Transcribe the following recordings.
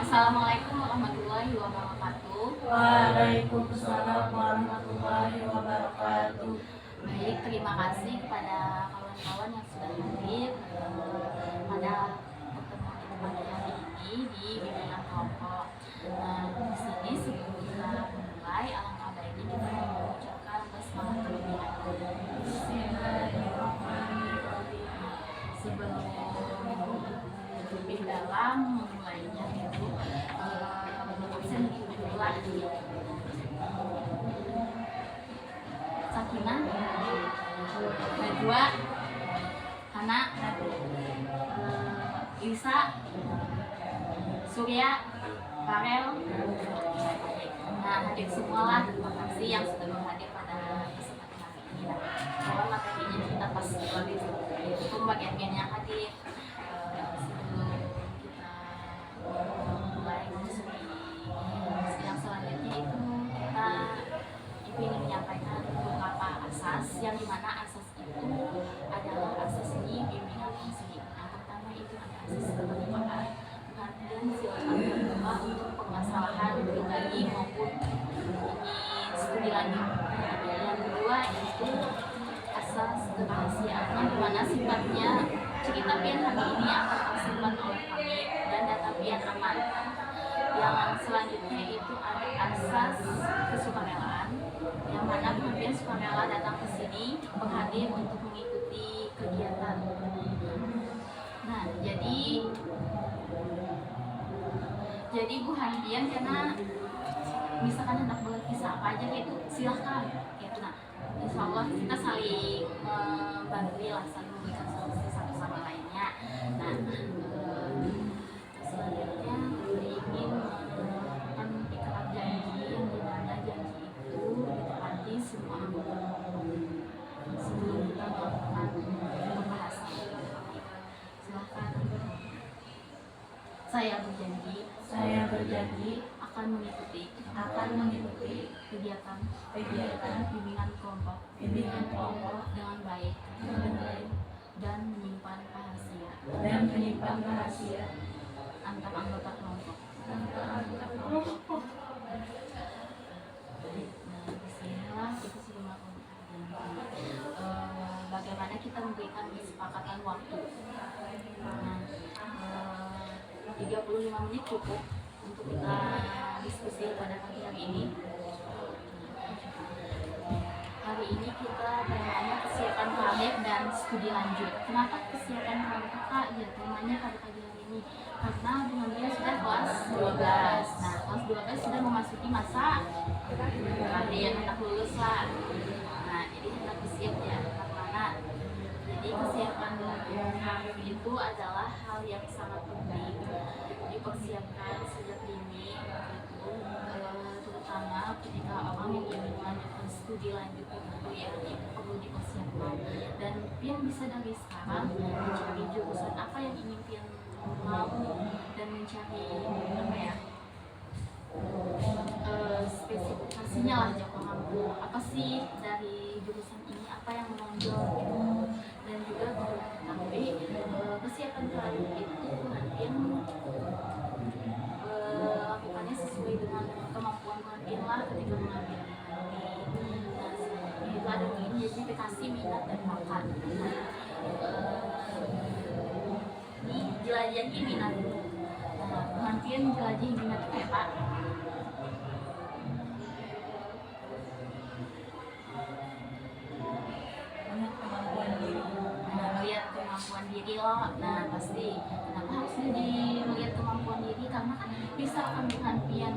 Assalamualaikum warahmatullahi wabarakatuh. Waalaikumsalam warahmatullahi wabarakatuh. Baik, terima kasih kepada kawan-kawan yang sudah hadir pada pertemuan kita pagi hari ini di bimbingan kelompok. Di sini sebelum kita mulai, alangkah baiknya kita mengucapkan basmalah terlebih dahulu. Sebelum lebih dalam memulainya itu absen dulu Sakinah, Najwa, Hana, Lisa, Surya, Farel. Nah, hadir semualah. Terima kasih yang sudah hadir pada kesempatan hari ini. Mohon materinya kita pas itu pembagian yang hadir. Sebelum kita mulai memasuki sidang selanjutnya itu kita ingin menyampaikan beberapa asas, yang dimana asas itu adalah asas di bimbingan konseling. Yang pertama itu ada asas keterbukaan, dan silakan berdoa untuk permasalahan pribadi maupun ingin studi lanjut. Yang kedua itu asas kerahasiaan, yang dimana sifatnya cerita pian hari ini akan tersimpan oleh kami dan data pian aman. Yang selanjutnya itu ada asas kesukarelaan, yang mana pengabdian sukarela datang ke sini berhadir untuk mengikuti kegiatan. Nah, jadi Bu Handian, karena misalkan hendak berkisah apa aja gitu, silahkan gitu. Nah, insya Allah kita saling membantu lah, saling memberikan solusi satu sama lainnya. Nah, selanjutnya kita ingin ikat janji, yang dimana janji itu ditepati semua sebelum kita melakukan pembahasan. Silahkan. Saya berjanji akan mengikuti kegiatan bimbingan kelompok dengan baik dan menyimpan rahasia antar anggota kelompok. Nah, disinilah itu sudah bagaimana kita memberikan kesepakatan waktu. Nah, 35 menit cukup untuk kita diskusi pada pagi hari ini. Hari ini kita temanya kesiapan pramek dan studi lanjut. Kenapa kesiapan pramek Kak? Ya, temanya pada pagi hari ini karena dia sudah kelas 12. Nah, kelas 12 sudah memasuki masa ada yang hendak lulus lah. Nah, jadi hendak bersiap ya, karena jadi kesiapan pramek itu adalah hal yang sangat penting dipersiapkan sejak dini, terutama ketika orang yang ingin melanjutkan studi lanjut itu ya, itu perlu dipersiapkan. Dan pian bisa dari sekarang mencari jurusan apa yang ingin pian mau dan mencari spesifikasinya lah, jangan apa sih dari jurusan ini, apa yang menonjol gitu. Dan juga tapi kesiapan prajurit itu pian lakukannya sesuai dengan kemampuan pian lah ketika mengambil nanti. Nah, seperti itu ada identifikasi minat dan bakat. Ini jelajahi minat. Nah, pian jelajahi minat kayak Pak. Melihat kemampuan diri loh. Nah, pasti kenapa harus melihat kemampuan diri, karena kan bisa kemampuan pian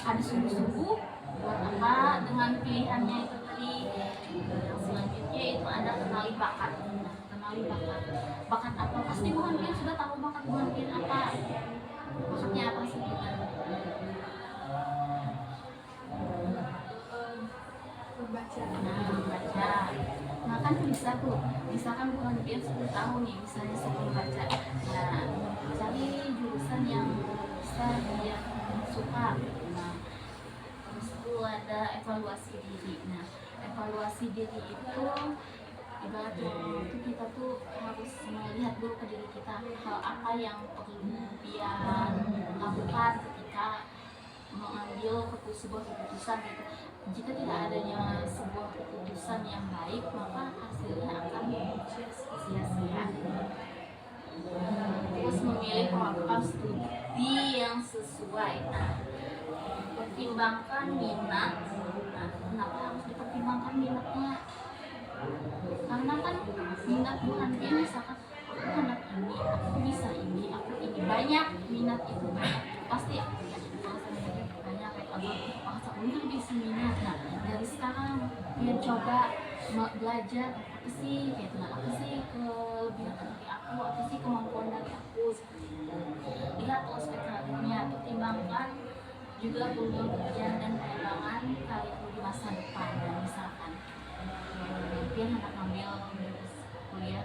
ada sungguh-sungguh buat apa dengan pilihannya itu tadi. Yang selanjutnya itu ada kenali bakat. Bakat apa? Pasti bukan pian sudah tahu bakat bukan pian apa. Bakatnya apa sih kita? Membaca. Nah, kan bisa tuh, misalkan bukan pian 10 tahun nih, misalnya suka membaca. Nah, cari jurusan yang bisa dia suka. Nah, terus itu ada evaluasi diri. Nah, evaluasi diri itu ibaratnya itu kita tuh harus melihat dulu ke diri kita, hal apa yang perlu pian lakukan ketika mengambil sebuah keputusan gitu. Jika tidak adanya sebuah keputusan yang baik, maka hasilnya akan sia-sia. Terus memilih program studi yang sesuai. Nah, pertimbangkan minat. Nah, kenapa harus dipertimbangkan minatnya? Karena kan minat bukan dia, misalkan aku anak ini, aku bisa ini, aku ini, banyak minat itu banyak, pasti aku banyak aku lebih seminat. Nah, dari sekarang biar coba belajar apa sih, gitu, apa sih kelebihan dari aku, apa sih kemampuan dari aku, lihat aspek karirnya, pertimbangkan juga peluang pekerjaan dan peluangan karir di masa depan. Dan misalkan dia hendak ngambil kuliah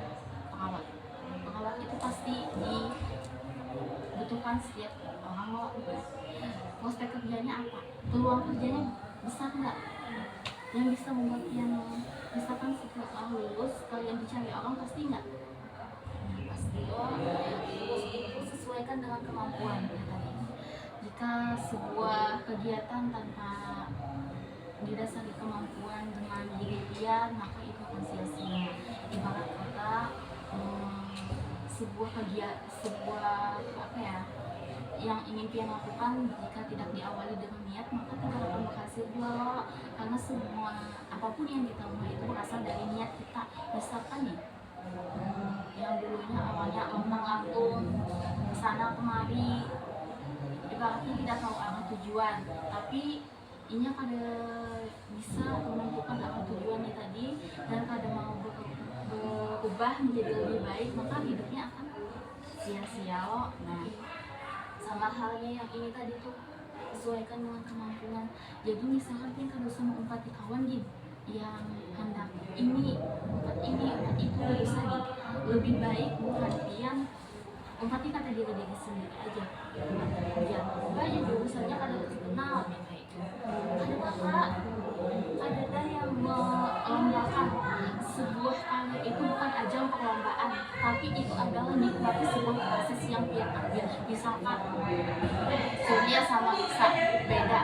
pengawat itu pasti dibutuhkan setiap orang loh. Prospek kerjanya apa, peluang kerjanya besar nggak, yang bisa membuat yang misalkan setelah lulus kalian dicari orang pasti nggak, pasti terus itu sesuaikan dengan kemampuan tadi. Jika sebuah kegiatan tanpa didasari kemampuan dengan diri dia, maka itu akan sia-sia. Ibarat kata sebuah apa ya, yang ingin dia lakukan, jika tidak diawali dengan niat maka tidak akan berhasil juga. Karena semua apapun yang kita mulai itu berasal dari niat kita. Misalkan nih, yang dulunya awalnya lantang-lantung sana kemari, ibaratnya tidak tahu arah tujuan, tapi ini kada bisa menentukan arah tujuannya tadi dan kada mau berubah menjadi lebih baik, maka hidupnya akan sia-sia loh. Nah, sama halnya yang ini tadi tuh, sesuaikan dengan kemampuan. Jadi misalkan yang kada usah mengumpati kawan gitu yang hendak ini itu bisa lebih baik bukan yang umpati kata diri sendiri aja. Ya, aja jurusannya kada terkenal kayak itu. Ada yang melombakan sebuah anak itu bukan ajang perlombaan, tapi itu adalah nikmati sebuah proses yang dia ambil. Misalkan Surya sama Lisa beda.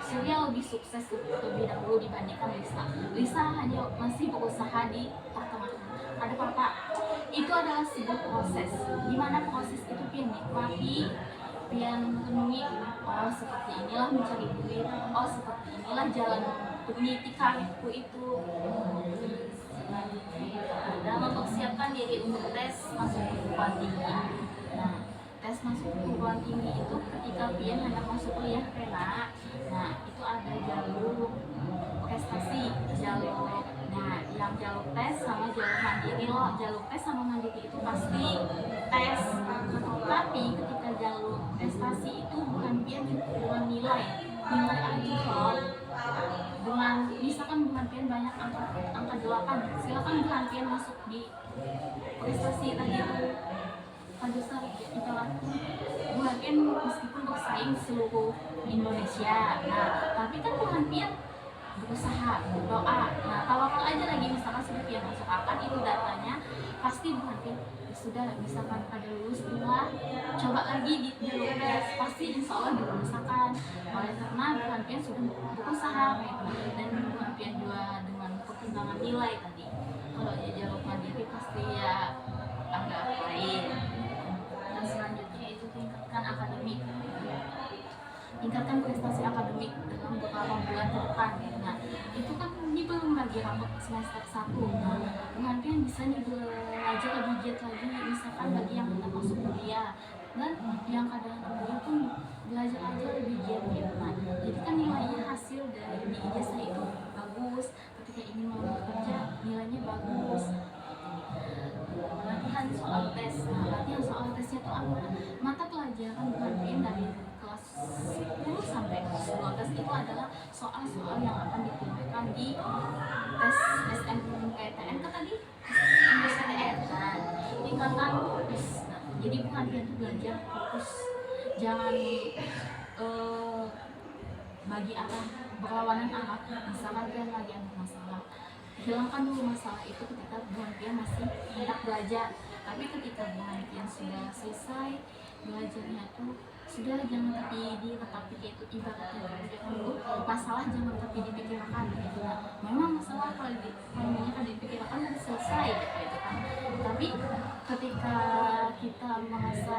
Surya lebih sukses lebih dahulu dibandingkan Lisa. Lisa hanya masih berusaha di pertengahan. Ada apa? Itu adalah sebuah proses. Dimana proses itu dia nikmati, dia menemui, oh seperti inilah mencari duit, oh seperti inilah jalan untuk meniti karirku itu. Dan mempersiapkan diri untuk tes masuk perguruan tinggi. Nah, tes masuk perguruan tinggi itu ketika pian hendak masuk kuliah pena, nah itu ada jalur prestasi, jalur, nah yang jalur tes sama jalur mandiri loh. Jalur tes sama mandiri itu pasti tes, tapi ketika jalur prestasi itu bukan pian dengan nilai aja loh. Dengan misalkan bukan pian banyak angka 8, silakan bukan pian masuk di prestasi tadi itu. Pada saat ibaratnya bukan pian meskipun bersaing seluruh Indonesia, nah tapi kan bukan pian berusaha berdoa. Nah tawakal aja lagi, misalkan sudah pian masuk akan itu datanya pasti bukan pian sudah misalkan ada lulus inilah coba lagi di jalur tes, pasti insya Allah diusahakan oleh karena bukan pian sudah berusaha dan bukan pian juga dengan pertimbangan nilai tadi. Kalau di jalur mandiri pasti ya agak lain. Dan selanjutnya itu tingkatkan akademik, tingkatkan prestasi akademik dalam beberapa bulan ke depan. Nah itu kan ini belum lagi rapot semester 1. Nah nanti yang bisa nih belajar lebih giat lagi, misalkan bagi yang hendak masuk kuliah dan yang kadang kuliah pun belajar aja lebih giat gitu. Nah jadi kan nilainya hasil dari di ijazah itu bagus, ketika ingin mau kerja nilainya bagus. Latihan soal tes, nah latihan soal tesnya itu apa? Mata pelajaran bukan dari kelas 10 sampai kelas 12 itu adalah soal-soal yang akan digunakan di tes SNMPTN kan tadi? SNMPTN. Nah, tingkatan fokus. Nah, jadi bukan dia tuh belajar fokus. Jangan bagi arah berlawanan arah. Misalkan dia lagi ada masalah, hilangkan dulu masalah itu ketika bukan dia masih hendak belajar. Tapi ketika bukan dia sudah selesai belajarnya tuh sudah jangan tapi diratapi, itu ibaratnya masalah jangan tapi dipikirkan gitu. Nah, memang masalah kalau kalau dipikirkan udah selesai gitu kan. Tapi ketika kita merasa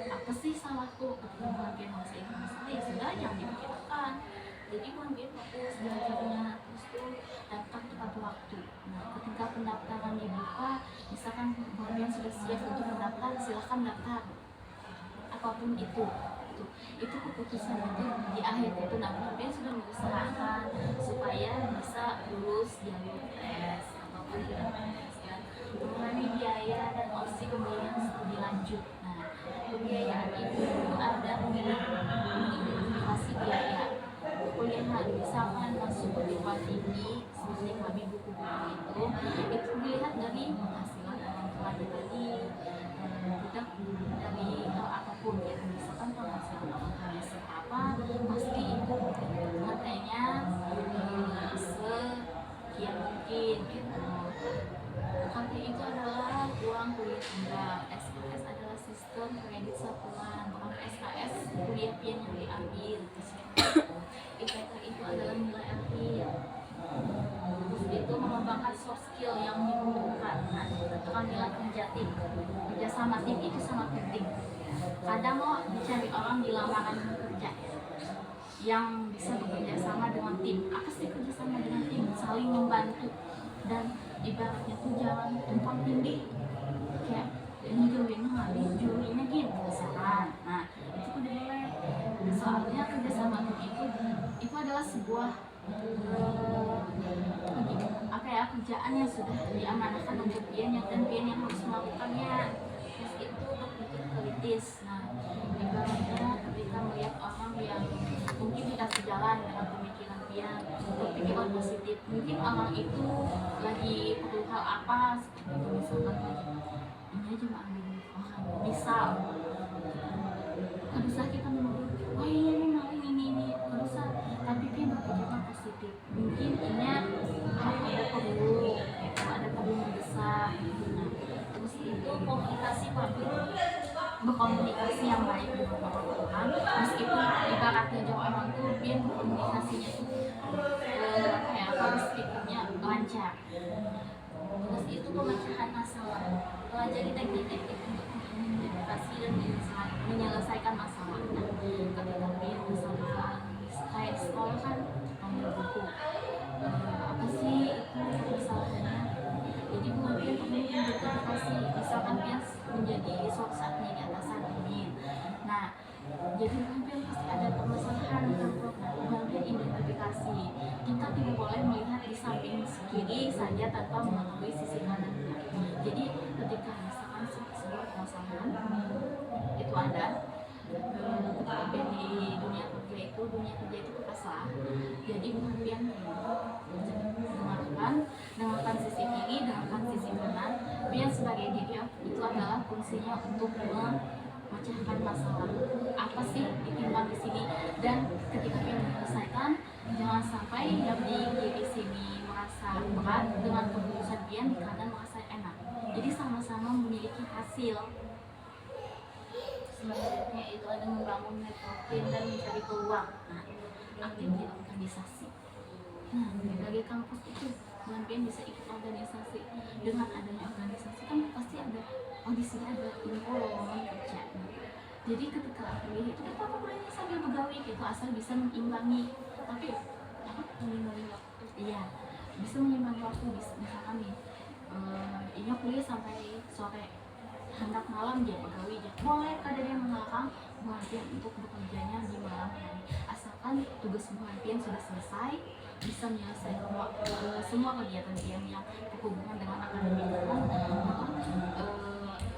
apa sih salahku, ketika bagian merasa itu masalah, ya sudah jangan dipikirkan. Jadi mungkin fokus belajarnya, terus tuh daftar tepat waktu. Nah, ketika pendaftaran dibuka, misalkan kemudian sudah siap untuk mendaftar, silahkan daftar apapun itu keputusan itu di akhir itu. Nah, kemudian sudah mengusahakan supaya bisa lulus jalur tes apapun tes kan, mengurangi biaya dan opsi pembelian studi lanjut. Nah, pembiayaan itu ada mengidentifikasi biaya kuliah, misalkan masuk perguruan tinggi seperti kami buku-buku itu dilihat dari penghasilan orang tua tadi, kita dari apapun ya, misalkan penghasilan orang tuanya seberapa, pasti itu katanya sekian mungkin gitu. UKT itu adalah uang kuliah tunggal, SKS adalah sistem kredit satuan, bahkan SKS kuliah pian yang diambil. IPK itu adalah nilai akhir. Terus itu mengembangkan soft skill yang dibutuhkan. Nah, tentang nilai kerja tim, kerja sama tim itu sangat penting. Kadang mau dicari orang di lamaran kerja yang bisa bekerja sama dengan tim. Apa sih kerja sama dengan tim? Saling membantu dan ibaratnya tuh jangan tumpang tindih kayak ini jurinya habis jurinya gitu misalkan. Nah, itu udah mulai, soalnya kerja sama itu adalah sebuah apa ya, kerjaan yang sudah diamanahkan untuk pian dan pian yang harus melakukannya. Terus itu berpikir kritis. Nah, ibaratnya ketika melihat orang yang mungkin tidak sejalan dengan pemikiran pian, berpikiran positif, mungkin orang itu lagi perlu hal apa seperti itu, misalkan ini aja mah ambil orang misal kadusah kita menuduh, wah iya nih maling ini kadusah, tapi dia berpikiran positif, mungkin ini ada perlu itu, ada perlu mendesak gitu. Nah, terus itu komunikasi publik, berkomunikasi yang baik dengan orang-orang, meskipun ibaratnya jauh orang tuh dia berkomunikasinya tuh kayak harus speakingnya lancar. Terus itu pemecahan masalah, pelajari teknik-teknik untuk mengidentifikasi dan menyelesaikan masalah. Nah, ketika dia misalkan kayak sekolah kan ambil buku, apa sih itu masalahnya, jadi kemudian mengidentifikasi, misalkan dia menjadi suatu saat menjadi atasan ini. Nah, jadi kemudian pasti ada permasalahan tentang kemudian identifikasi. Kita tidak boleh melihat di samping kiri saja tanpa mengetahui sisi kanannya. Jadi ketika misalkan sebuah permasalahan itu ada di dunia kerja itu pasrah. Jadi kemudian dengarkan sisi kiri, dengarkan sisi kanan. Biar sebagai diri itu adalah fungsinya untuk memecahkan masalah. Apa sih ditimbang di sini, dan ketika ingin menyelesaikan, jangan sampai yang di kiri sini merasa berat dengan keputusan pian, di kanan merasa enak. Jadi sama-sama memiliki hasil. Selanjutnya itu ada membangun networking dan mencari peluang. Nah, aktif di organisasi. Nah, bagi kampus itu pian bisa ikut organisasi. Dengan adanya organisasi kan pasti ada di sini ada info lowongan kerja. Jadi ketika kuliah itu kita kuliahnya sambil begawi gitu, asal bisa mengimbangi, tapi apa mengimbangi waktu, iya bisa mengimbangi waktu. Misalkan nih ini kuliah sampai sore, hendak malam dia begawi aja boleh, kadang yang mengalahkan buahpian untuk bekerjanya di malam hari, asalkan tugas buahpian sudah selesai, bisa menyelesaikan semua kegiatan dia yang berhubungan dengan akademik kan,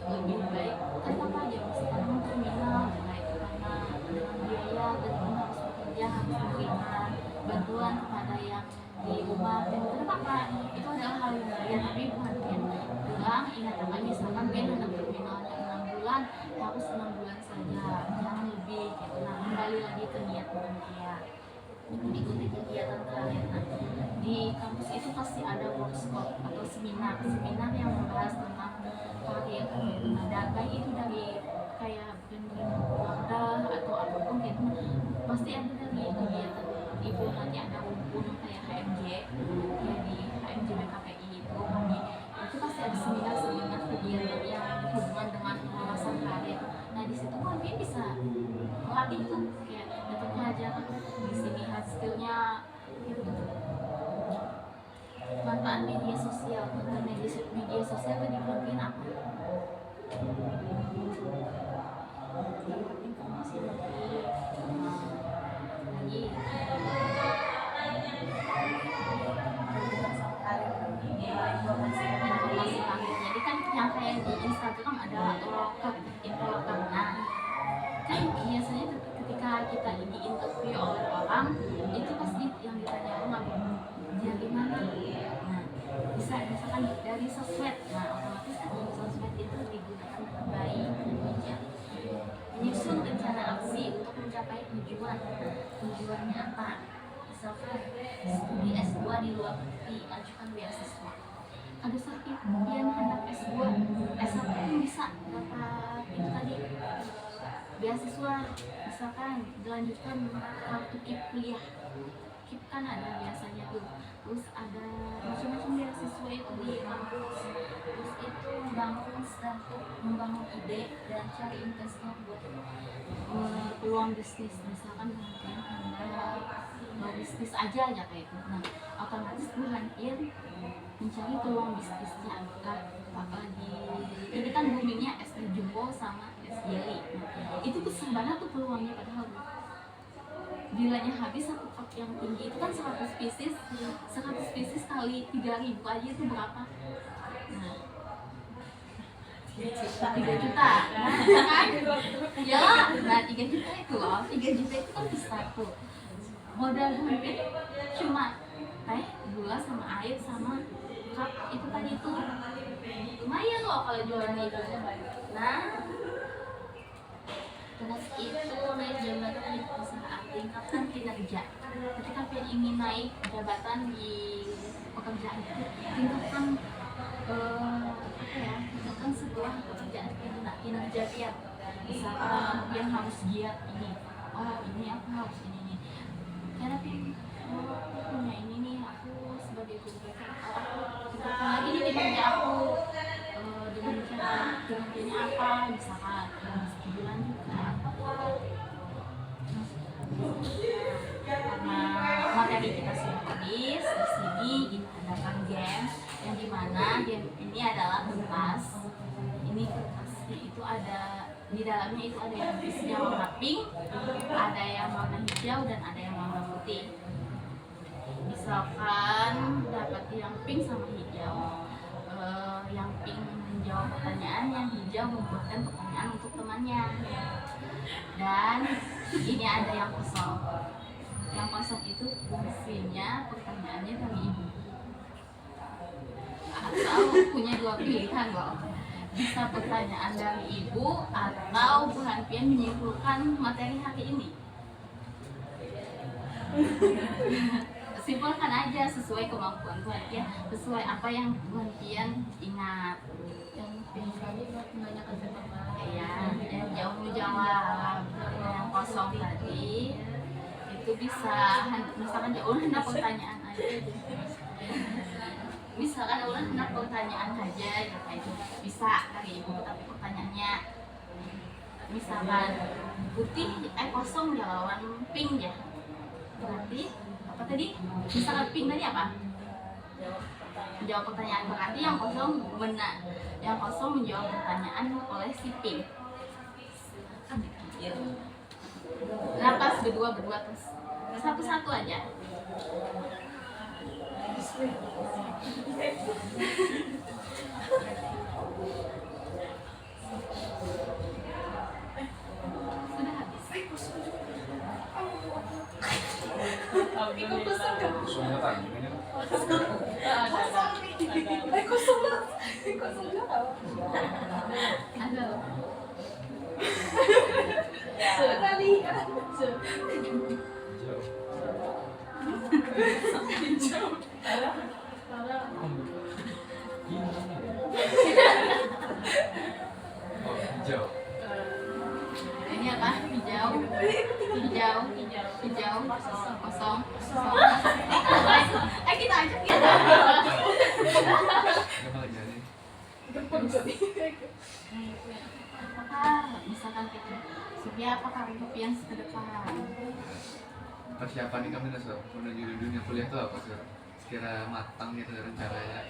lebih baik kenapa aja misalkan terminal, nah itu karena dengan biaya dan kita harus bekerja, harus memberikan bantuan kepada yang di rumah, dan kenapa itu adalah hal yang mulia, tapi bukan pian bilang ingat apa, misalkan pian hendak terminalnya 6 bulan, harus 6 bulan saja, jangan lebih gitu. Nah, kembali lagi ke niat dia mengikuti kegiatan kalian. Nah, di kampus itu pasti ada workshop atau seminar yang membahas tentang karir. Nah, baik itu dari kayak umum kayak HMJ, ya di HMJ BKPI itu kami itu pasti ada seminar kegiatan yang berhubungan dengan pemanasan karir. Nah di situ kami bisa melatih tuh kayak datang aja di sini hard skillnya gitu. Manfaat media sosial, media sosial itu dibikin apa? Dapat informasi lebih lagi informasi karir. Jadi kan yang kayak di Instagram ada info. Nah kan biasanya ketika kita di interview oleh orang itu pasti yang ditanya orang dia gimana. Nah bisa misalkan dari sosmed. Nah otomatis kan sosmed itu digunakan dengan baik dan bijak. Menyusun rencana aksi untuk mencapai tujuan. Tujuannya apa? Misalkan studi S2 di luar negeri, ajukan beasiswa. Ada sakit, dia hendak S2, S1 bisa dapat itu tadi beasiswa. Misalkan dilanjutkan waktu KIP kuliah. KIP kan ada biasanya tuh. Terus ada macam-macam beasiswa itu di kampus. Terus itu membangun ide dan cari investor buat peluang bisnis. Misalkan Anda mau bisnis aja kayak itu. Nah otomatis bergantian mencari peluang bisnisnya. Apalagi ini kan boomingnya es teh jumbo sama es jelly. Nah, itu besar banget tuh peluangnya padahal bilanya habis satu cup yang tinggi itu kan 100 pieces kali 3.000 aja itu berapa? Nah 3 juta kan? Ya, nah 3 juta itu loh, 3 juta itu kan besar tuh. Modal duit cuma teh, gula sama air sama cup itu tadi tuh lumayan loh kalau jualan itu. Nah terus itu naik jabatan di perusahaan, tingkatan kinerja. Ketika kalian ingin naik jabatan di pekerjaan itu, tingkatkan tingkatkan sebuah pekerjaan kinerja dia. Misalkan yang harus giat ini, ini aku harus ini. Karena aku punya ini nih, aku sebagai guru BK, aku tingkatkan lagi nih kinerja aku dengan cara kinerjanya apa, misalkan sebulan juga karena materi kita sudah habis. Di sini kita adakan game yang dimana game ini adalah kertas. Ini kertasnya itu ada di dalamnya itu ada yang isinya warna pink, ada yang warna hijau dan ada yang warna putih. Misalkan dapat yang pink sama hijau, yang pink menjawab pertanyaan, yang hijau membuatkan pertanyaan untuk temannya. Dan ini ada yang kosong. Yang kosong itu fungsinya pertanyaannya dari ibu. Atau punya 2 pilihan loh. Bisa pertanyaan dari ibu atau berhentian menyimpulkan materi hari ini. Simpulkan aja sesuai kemampuan Buhantian, sesuai apa yang Buhantian ingat. Yang tadi menanyakan tentang ya, yang jauh menjawab. Yang kosong tadi itu bisa misalkan ya ulah hendak pertanyaan aja. Misalkan ulah hendak pertanyaan aja gitu itu bisa dari ibu, tapi pertanyaannya misalkan putih kosong jawaban pink ya. Berarti apa tadi? Misalkan pink tadi apa? Menjawab pertanyaan, berarti yang kosong benar. Yang kosong menjawab pertanyaan oleh si pink. Napas berdua terus satu-satu aja. Sudah habis. Ini apa? Hijau, kosong. Kita ajak ya. Apakah misalkan kita Sofia apakah impian ke depan? Persiapan nih kami nih menuju dunia kuliah tuh apa sih? Sekira matang gitu rencananya.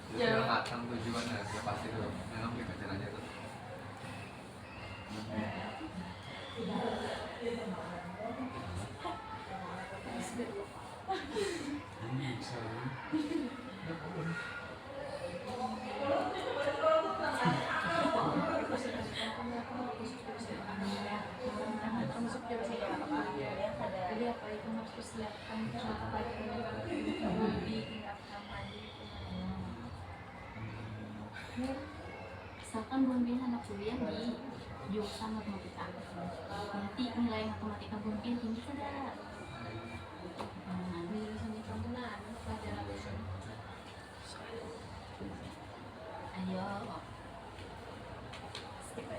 Sekira matang tujuannya, ya pasti tuh. Memang gitu caranya tuh. Jadi apa itu harus persiapkan apa misalkan Bun Bin anak kuliah di jurusan matematika, nanti nilai matematika Bun Bin tinggi tidak? Ayo,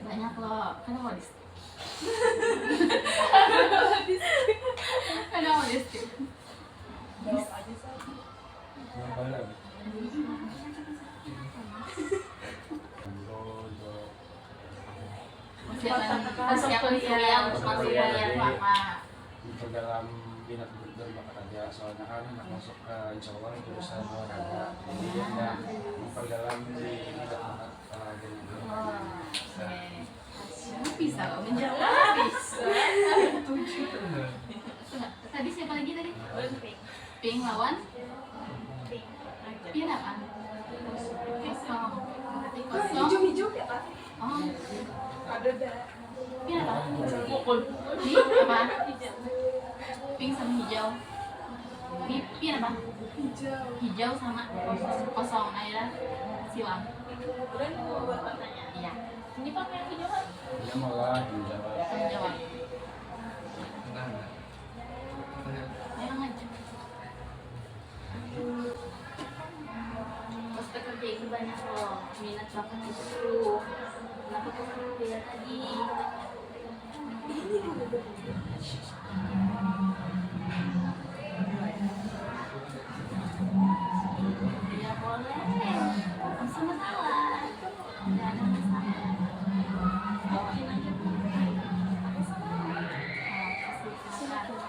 banyak loh, kan mau di kan mau di skip. Persiapan kuliah untuk masuk kuliah itu apa? Dalam minat berbakat aja, soalnya kan masuk ke insya Allah jurusan olahraga, jadi ya memperdalam di minat bakat olahraga. Bisa loh menjawab. Tadi siapa lagi tadi? Pink lawan? Pink apa? Kosong. Berarti kosong. Hijau ya Kak? Oh, Ada dah. pink apa? Pink apa? Pink sama hijau. Pink apa? Hijau. Hijau sama kosong. Ayo silang. Iya. Ini pakai yang hijau kan? Dia malah menjawab. Menjawab. Enggak. Memang aja. Prospek kerja itu banyak loh. Minat bakat itu. Kenapa kau perlu kuliah tadi? Ya boleh. Sama salah. Tidak ada masalah. Bawain aja. Aku sama. Silakan.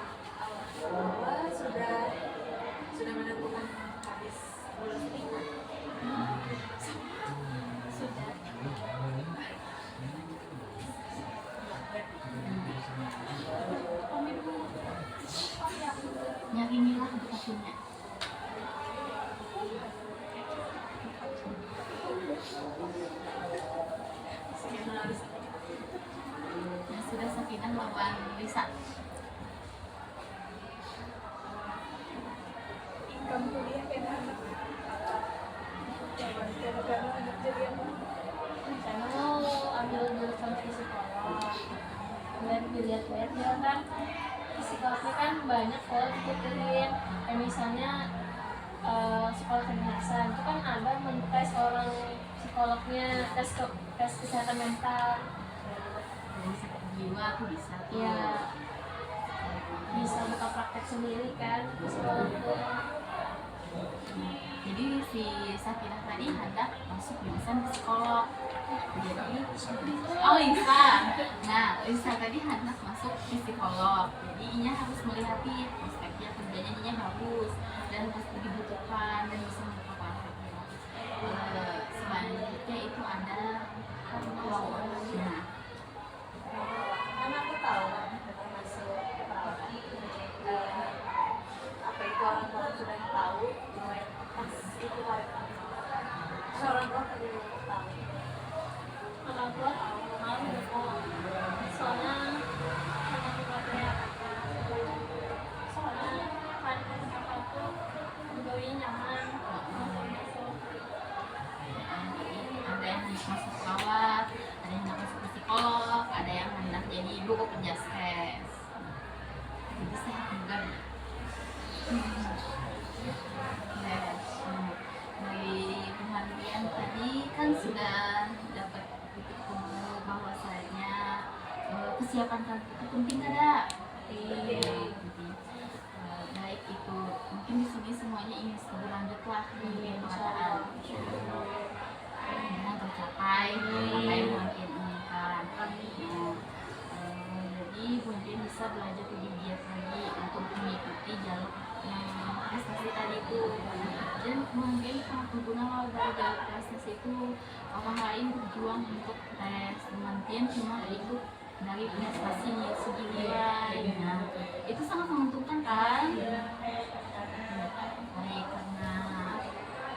Sudah menentukan habis lulus ini. Sudah. Nyarinilah bukunya. Ya sudah Sakinah lawan Lisa. Kamu kuliah beda anak. Jangan anak jadi apa? Saya mau ambil jurusan psikolog. Dilihat-lihat ya kan psikolognya kan banyak kalau dipikirin. Kayak misalnya sekolah kedinasan itu kan ada tes orang psikolognya, tes kesehatan mental. Dari sakit jiwa aku bisa tuh. Ya bisa buka praktek sendiri kan psikolog tuh. Jadi si Sakinah tadi hendak masuk jurusan psikolog. Jadi, oh Lisa. Nah, Lisa tadi hendak masuk psikolog. Jadi Inya harus melihat prospeknya kerjanya Inya bagus dan pasti dibutuhkan dan bisa membuka prakteknya. Selanjutnya itu ada lowongan. Karena aku tahu kan masuk perawat. Apa itu orang tua sudah tahu? Pas itu hari orang tua tadi tahu. Orang tua tahu mau soalnya kan aku nggak punya kakak. Soalnya kan kakak tuh pegawainya nyaman. Ada yang hendak masuk perawat, ada yang hendak masuk psikolog, ada yang hendak jadi ibu penjaskes. Jadi sehat bugar. Dari pemerhatian kan sudah dapat titik temu bahwasanya kesiapan kalian itu penting ada. Baik itu mungkin di sini semuanya ingin berlanjut lah mungkin pengadaan dengan tercapai apa yang mungkin inginkan. Jadi mungkin bisa belajar lebih giat lagi untuk mengikuti jalur yang prestasi tadi itu, dan mungkin sangat berguna kalau dari jalur prestasi itu orang lain berjuang untuk tes penantian cuma ikut dari prestasinya segi nilai. Nah itu sangat menguntungkan kan. Baik, karena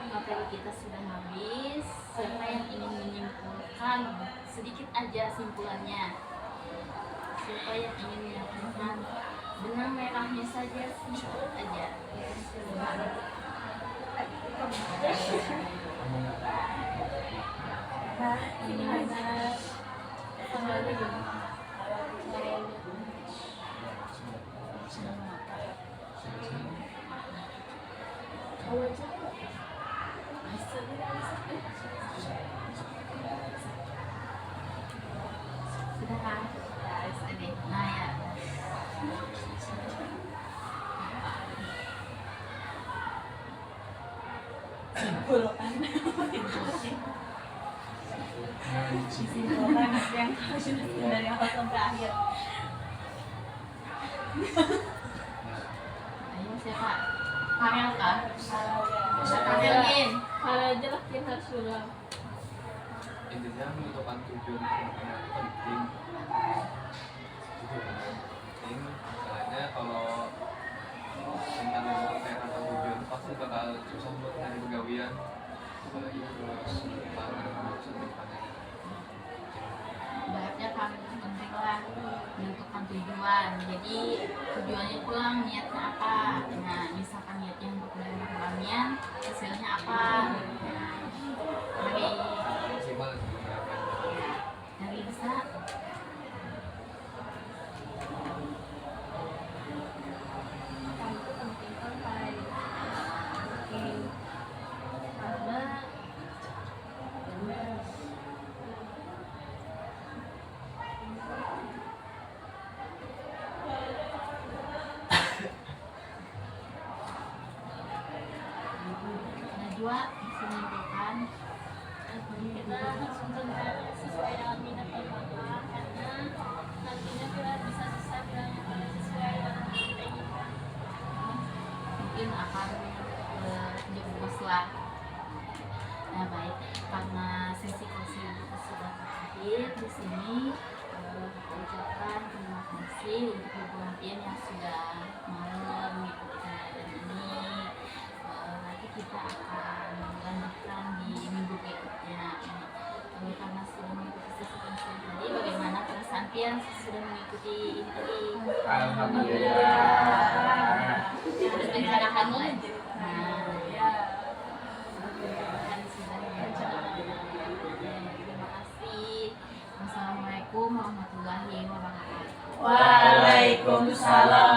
materi kita sudah habis, siapa yang ingin menyimpulkan sedikit aja simpulannya? Siapa yang ingin menyampaikan benang merahnya saja, sedikit aja? Ini ada kembali Sudah kan? Nah ya. Simpulkan yang dari awal sampai akhir. Ayo siapa? Farel kah? Salah Farelin. hal aja lah yang harus ulang. Intinya menentukan tujuan pernikahan itu penting. Penting, misalnya kalau tentang kayak kata tujuan pasti bakal susah buat nyari pegawian, apalagi terus pangan urusan depannya. Ibaratnya kan penting lah menentukan tujuan. Jadi tujuannya pulang niatnya apa? Nah misalkan niatnya untuk menerima pelaminan, hasilnya apa? Nah, Maksimal berapa? dari bisa Apa itu penting kan pai. Karena Najwa bisa menyimpulkan Kita harus menentukan sesuai dengan minat dan bakat, karena nantinya kita bisa sesuai dengan kita inginkan. mungkin akan jeblos lah. Nah baik, karena sesi konseling kita sudah berakhir di sini, kita ucapkan terima kasih untuk hubungan yang sudah mau mengikuti kajian ini. Nanti kita akan lanjutkan di minggu berikutnya. Karena sudah mengikuti sesi konseling tadi, bagaimana perasaan Pian sudah mengikuti ini tadi? Alhamdulillah. Harus mencarakan lagi. Nah, kan sudah direncanakan. Terima kasih. Wassalamualaikum warahmatullahi wabarakatuh. Waalaikumsalam.